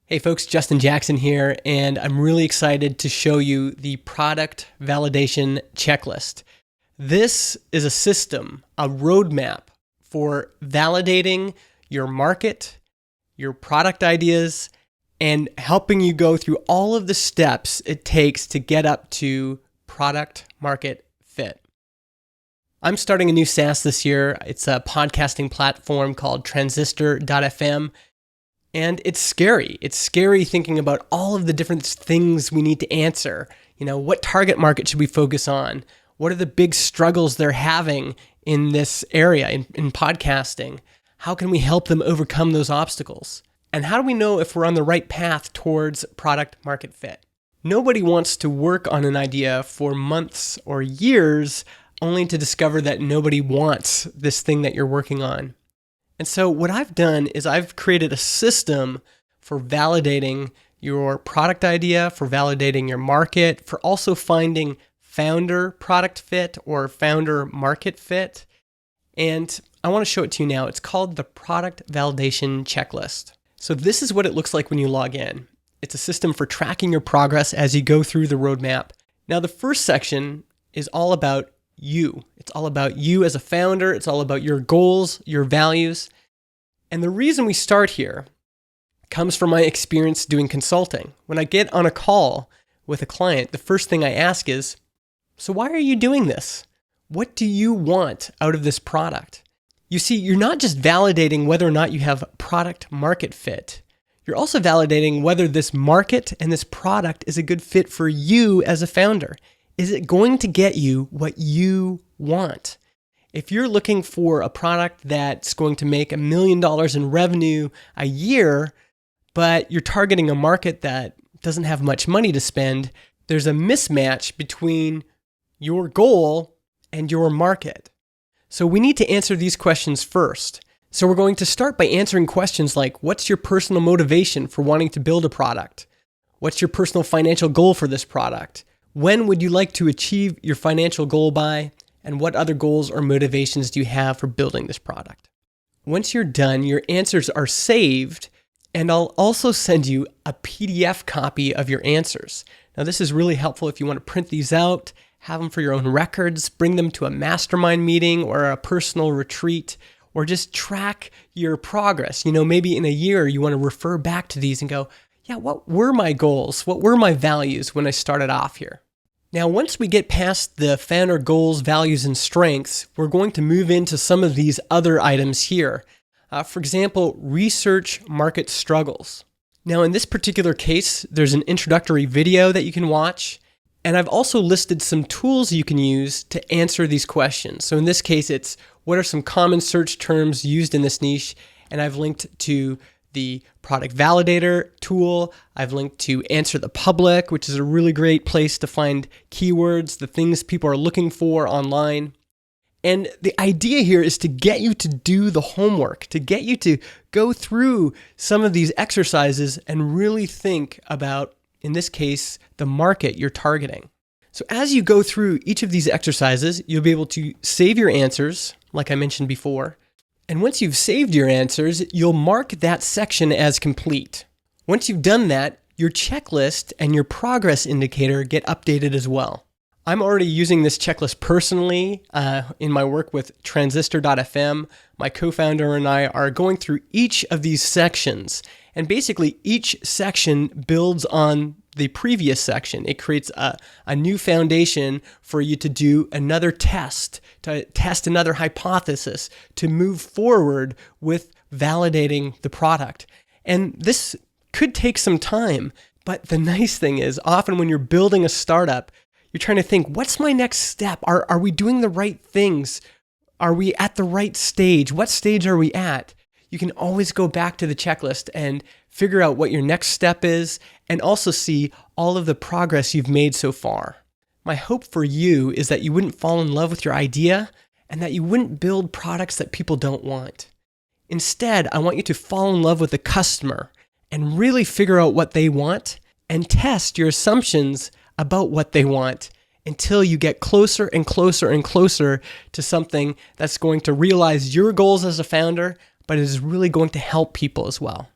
Hey folks, Justin Jackson here, and I'm really excited to show you the product validation checklist. This is a system, a roadmap for validating your market, your product ideas, and helping you go through all of the steps it takes to get up to product market fit. I'm starting a new SaaS this year. It's a podcasting platform called Transistor.fm. And it's scary. It's scary thinking about all of the different things we need to answer. What target market should we focus on? What are the big struggles they're having in this area, in podcasting? How can we help them overcome those obstacles? And how do we know if we're on the right path towards product market fit? Nobody wants to work on an idea for months or years only to discover that nobody wants this thing that you're working on. And so what I've done is I've created a system for validating your product idea, for validating your market, for also finding founder product fit or founder market fit. And I want to show it to you now. It's called the Product Validation Checklist. So this is what it looks like when you log in. It's a system for tracking your progress as you go through the roadmap. Now, the first section is all about you. It's all about you as a founder. It's all about your goals, your values. And the reason we start here comes from my experience doing consulting. When I get on a call with a client, the first thing I ask is, so why are you doing this? What do you want out of this product? You see, you're not just validating whether or not you have product market fit. You're also validating whether this market and this product is a good fit for you as a founder. Is it going to get you what you want? If you're looking for a product that's going to make $1 million in revenue a year, but you're targeting a market that doesn't have much money to spend, there's a mismatch between your goal and your market. So we need to answer these questions first. So we're going to start by answering questions like, what's your personal motivation for wanting to build a product? What's your personal financial goal for this product? When would you like to achieve your financial goal by? And what other goals or motivations do you have for building this product? Once you're done, your answers are saved, and I'll also send you a PDF copy of your answers. Now, this is really helpful if you want to print these out, have them for your own records, bring them to a mastermind meeting or a personal retreat, or just track your progress. Maybe in a year, you want to refer back to these and go, yeah, what were my goals? What were my values when I started off here? Now, once we get past the founder goals, values, and strengths, we're going to move into some of these other items here. For example, research market struggles. Now, in this particular case, there's an introductory video that you can watch, and I've also listed some tools you can use to answer these questions. So in this case, it's what are some common search terms used in this niche, and I've linked to the product validator tool. I've linked to Answer the Public, which is a really great place to find keywords, the things people are looking for online. And the idea here is to get you to do the homework, to get you to go through some of these exercises and really think about, in this case, the market you're targeting. So as you go through each of these exercises, you'll be able to save your answers, like I mentioned before. And once you've saved your answers, you'll mark that section as complete. Once you've done that, your checklist and your progress indicator get updated as well. I'm already using this checklist personally in my work with Transistor.fm. My co-founder and I are going through each of these sections. And basically, each section builds on the previous section. It creates a new foundation for you to do another test, to test another hypothesis, to move forward with validating the product. And this could take some time, but the nice thing is often when you're building a startup, you're trying to think, what's my next step? Are we doing the right things? Are we at the right stage? What stage are we at? You can always go back to the checklist and figure out what your next step is and also see all of the progress you've made so far. My hope for you is that you wouldn't fall in love with your idea and that you wouldn't build products that people don't want. Instead, I want you to fall in love with the customer and really figure out what they want and test your assumptions about what they want until you get closer and closer and closer to something that's going to realize your goals as a founder, but is really going to help people as well.